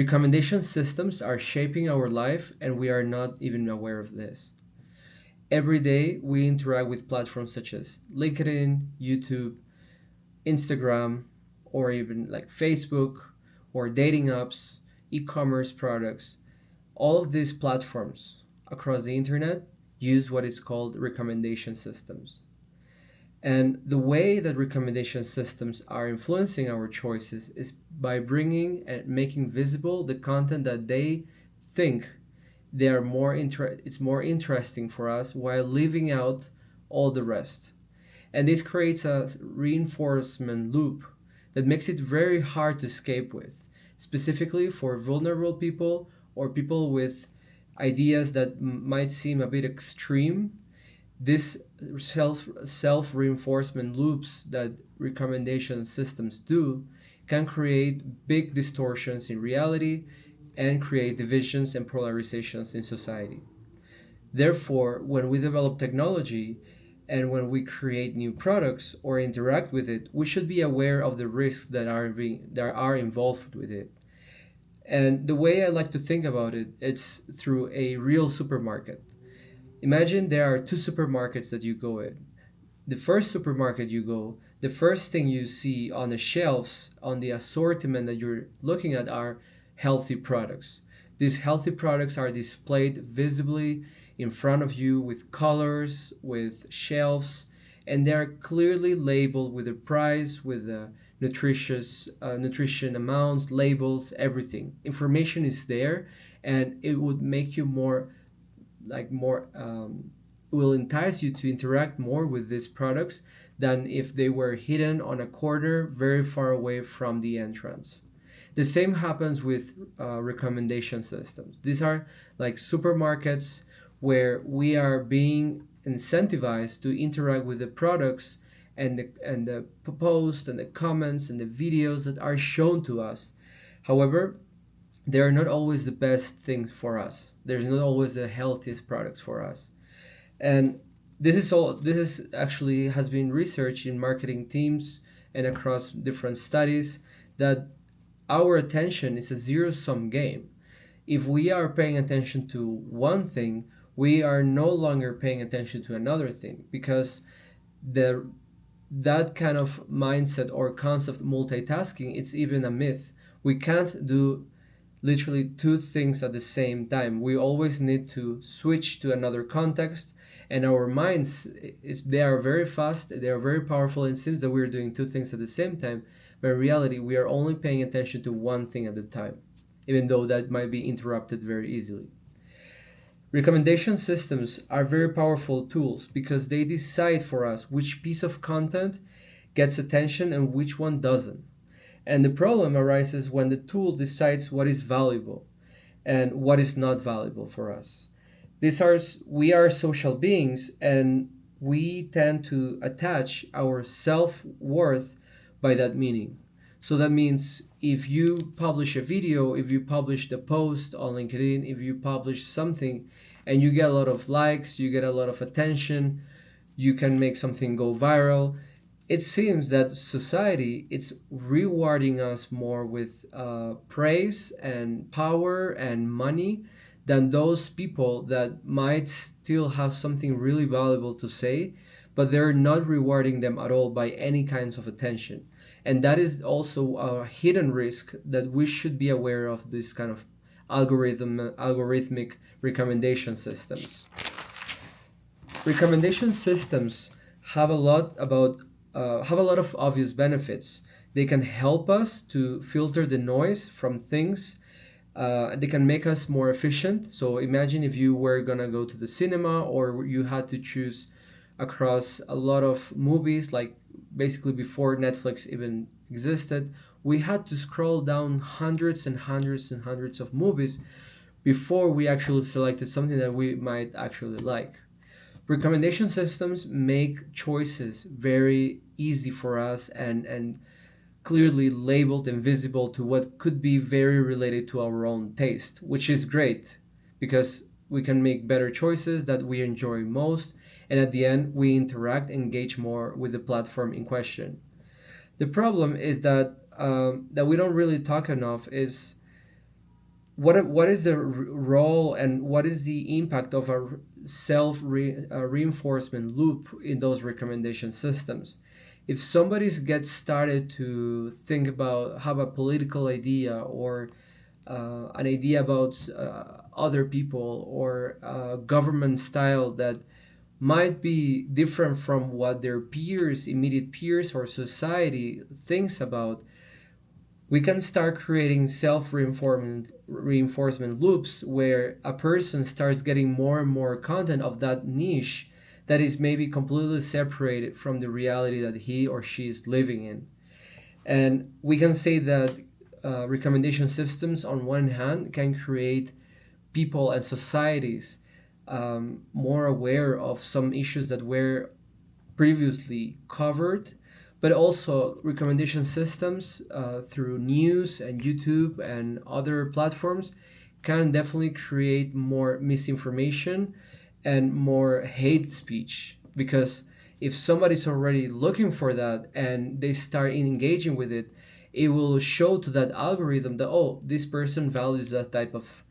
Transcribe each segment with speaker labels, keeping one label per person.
Speaker 1: Recommendation systems are shaping our life, and we are not even aware of this. Every day, we interact with platforms such as LinkedIn, YouTube, Instagram, or even like Facebook, or dating apps, e commerce products. All of these platforms across the internet use what is called recommendation systems. And the way that recommendation systems are influencing our choices is by bringing and making visible the content that they think it's more interesting for us, while leaving out all the rest. And this creates a reinforcement loop that makes it very hard to escape with, specifically for vulnerable people or people with ideas that might seem a bit extreme. This self reinforcement loops that recommendation systems do can create big distortions in reality and create divisions and polarizations in society. Therefore, when we develop technology and when we create new products or interact with it, we should be aware of the risks that are involved with it. And the way I like to think about it, it's through a real supermarket. Imagine there are two supermarkets that you go in. The first supermarket you go, the first thing you see on the shelves, on the assortment that you're looking at, are healthy products. These healthy products are displayed visibly in front of you with colors, with shelves, and they are clearly labeled with the price, with the nutrition amounts, labels, everything. Information is there, and it would make you more will entice you to interact more with these products than if they were hidden on a corner very far away from the entrance. The same happens with recommendation systems. These are like supermarkets where we are being incentivized to interact with the products and the posts and the comments and the videos that are shown to us. However, they are not always the best things for us. There's not always the healthiest products for us. And this is actually has been researched in marketing teams and across different studies that our attention is a zero sum game. If we are paying attention to one thing, we are no longer paying attention to another thing, because the that kind of mindset or concept multitasking, it's even a myth. We can't do literally two things at the same time. We always need to switch to another context, and our minds, they are very fast, they are very powerful, and it seems that we're doing two things at the same time, but in reality we are only paying attention to one thing at a time, even though that might be interrupted very easily. Recommendation systems are very powerful tools because they decide for us which piece of content gets attention and which one doesn't. And the problem arises when the tool decides what is valuable and what is not valuable for us. We are social beings, and we tend to attach our self worth by that meaning. So that means if you publish a video, if you publish the post on LinkedIn, if you publish something and you get a lot of likes, you get a lot of attention, you can make something go viral. It seems that society is rewarding us more with praise and power and money than those people that might still have something really valuable to say, but they're not rewarding them at all by any kinds of attention. And that is also a hidden risk that we should be aware of, this kind of algorithmic recommendation systems. Recommendation systems have a lot about have a lot of obvious benefits. They can help us to filter the noise from things. They can make us more efficient. So imagine if you were gonna go to the cinema, or you had to choose across a lot of movies, like basically before Netflix even existed. We had to scroll down hundreds and hundreds and hundreds of movies before we actually selected something that we might actually like. Recommendation systems make choices very easy for us, and clearly labeled and visible to what could be very related to our own taste, which is great because we can make better choices that we enjoy most, and at the end we interact, engage more with the platform in question. The problem is that we don't really talk enough is what is the role and what is the impact of a reinforcement loop in those recommendation systems? If somebody gets started to think about, have a political idea, or an idea about other people, or government style that might be different from what their peers, immediate peers, or society thinks about, we can start creating self reinforcement loops where a person starts getting more and more content of that niche that is maybe completely separated from the reality that he or she is living in. And we can say that recommendation systems, on one hand, can create people and societies more aware of some issues that were previously covered, but also recommendation systems through news and YouTube and other platforms can definitely create more misinformation and more hate speech. Because if somebody's already looking for that and they start engaging with it, it will show to that algorithm that, oh, this person values that type of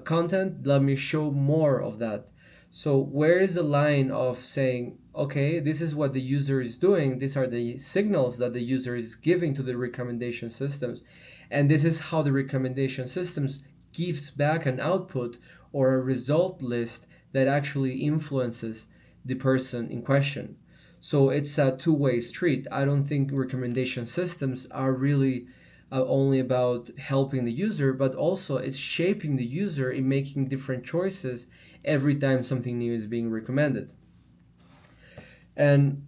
Speaker 1: content, let me show more of that. So where is the line of saying, okay, this is what the user is doing, these are the signals that the user is giving to the recommendation systems, and this is how the recommendation systems gives back an output or a result list that actually influences the person in question. So it's a two-way street. I don't think recommendation systems are really only about helping the user, but also it's shaping the user in making different choices every time something new is being recommended. And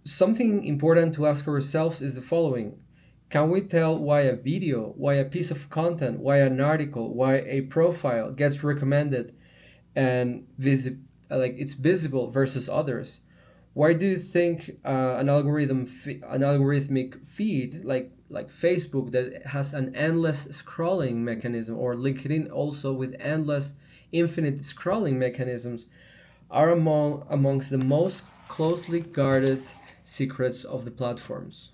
Speaker 1: something important to ask ourselves is the following: can we tell why a video, why a piece of content, why an article, why a profile gets recommended and like it's visible versus others? Why do you think an algorithmic feed like Facebook that has an endless scrolling mechanism, or LinkedIn also with endless infinite scrolling mechanisms, are amongst the most closely guarded secrets of the platforms?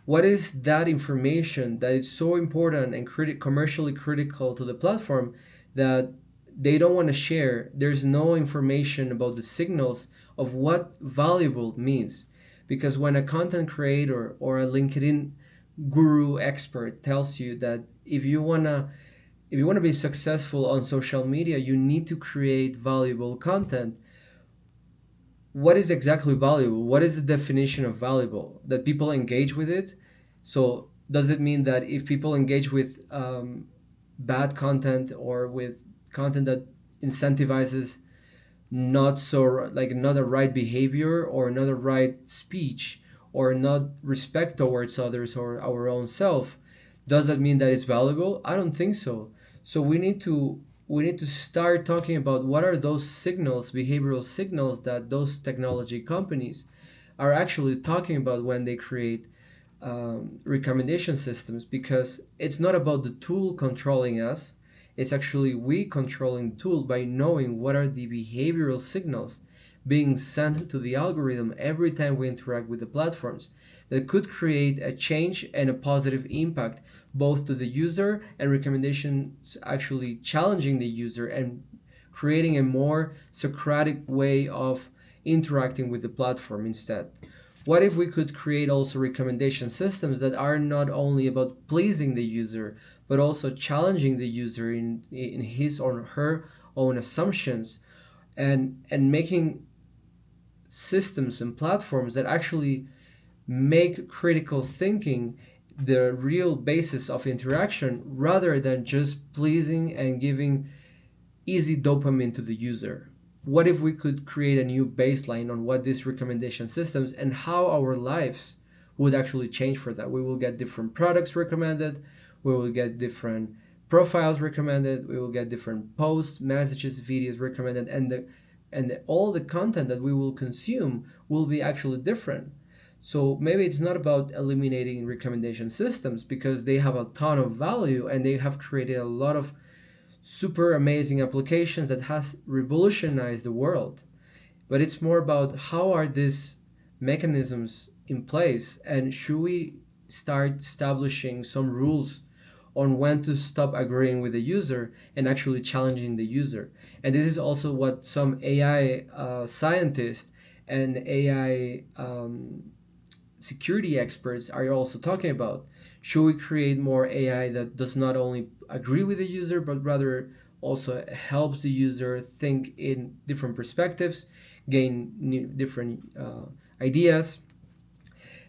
Speaker 1: What is that information that is so important and commercially critical to the platform that they don't want to share? There's no information about the signals of what valuable means. Because when a content creator or a LinkedIn guru expert tells you that if you want to be successful on social media, you need to create valuable content. What is exactly valuable? What is the definition of valuable? That people engage with it? So does it mean that if people engage with bad content, or with content that incentivizes not so, like, not a right behavior or not a right speech or not respect towards others or our own self, does that mean that it's valuable? I don't think so. So we need to start talking about what are those signals, behavioral signals, that those technology companies are actually talking about when they create recommendation systems. Because it's not about the tool controlling us, it's actually we controlling the tool by knowing what are the behavioral signals being sent to the algorithm every time we interact with the platforms, that could create a change and a positive impact both to the user, and recommendations actually challenging the user and creating a more Socratic way of interacting with the platform instead. What if we could create also recommendation systems that are not only about pleasing the user, but also challenging the user in his or her own assumptions, and making systems and platforms that actually make critical thinking the real basis of interaction, rather than just pleasing and giving easy dopamine to the user? What if we could create a new baseline on what these recommendation systems and how our lives would actually change for that? We will get different products recommended, we will get different profiles recommended, we will get different posts, messages, videos recommended, all the content that we will consume will be actually different. So maybe it's not about eliminating recommendation systems, because they have a ton of value and they have created a lot of super amazing applications that has revolutionized the world. But it's more about how are these mechanisms in place, and should we start establishing some rules on when to stop agreeing with the user and actually challenging the user. And this is also what some AI scientists and AI security experts are also talking about. Should we create more AI that does not only agree with the user, but rather also helps the user think in different perspectives, gain different ideas?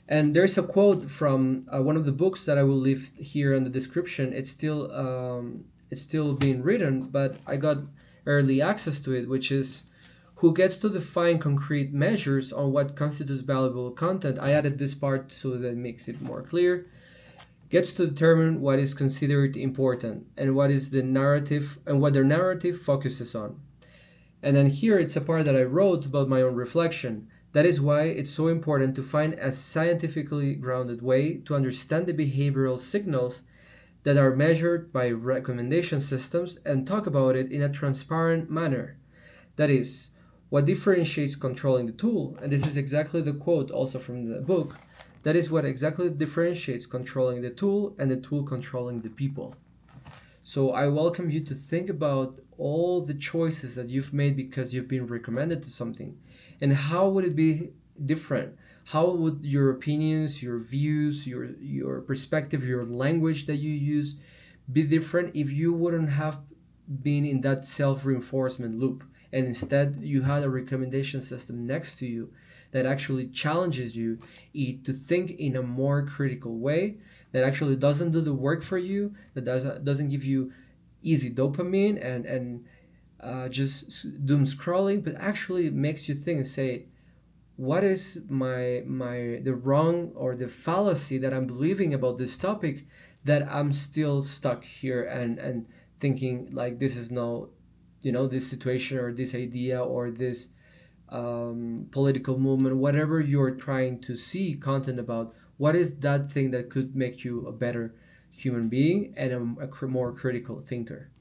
Speaker 1: And there's a quote from one of the books that I will leave here in the description. It's still being written, but I got early access to it, which is, who gets to define concrete measures on what constitutes valuable content. I added this part so that it makes it more clear. Gets to determine what is considered important and what is the narrative and what their narrative focuses on. And then here it's a part that I wrote about my own reflection. That is why it's so important to find a scientifically grounded way to understand the behavioral signals that are measured by recommendation systems and talk about it in a transparent manner. That is, what differentiates controlling the tool, and this is exactly the quote also from the book, that is what exactly differentiates controlling the tool and the tool controlling the people. So I welcome you to think about all the choices that you've made because you've been recommended to something. And how would it be different? How would your opinions, your views, your perspective, your language that you use be different if you wouldn't have been in that self-reinforcement loop, and instead you had a recommendation system next to you that actually challenges you to think in a more critical way, that actually doesn't do the work for you, that doesn't give you easy dopamine and just doom scrolling, but actually makes you think and say, what is my the wrong or the fallacy that I'm believing about this topic, that I'm still stuck here and thinking like this is no, this situation or this idea or this political movement, whatever you're trying to see content about, what is that thing that could make you a better human being and a more critical thinker?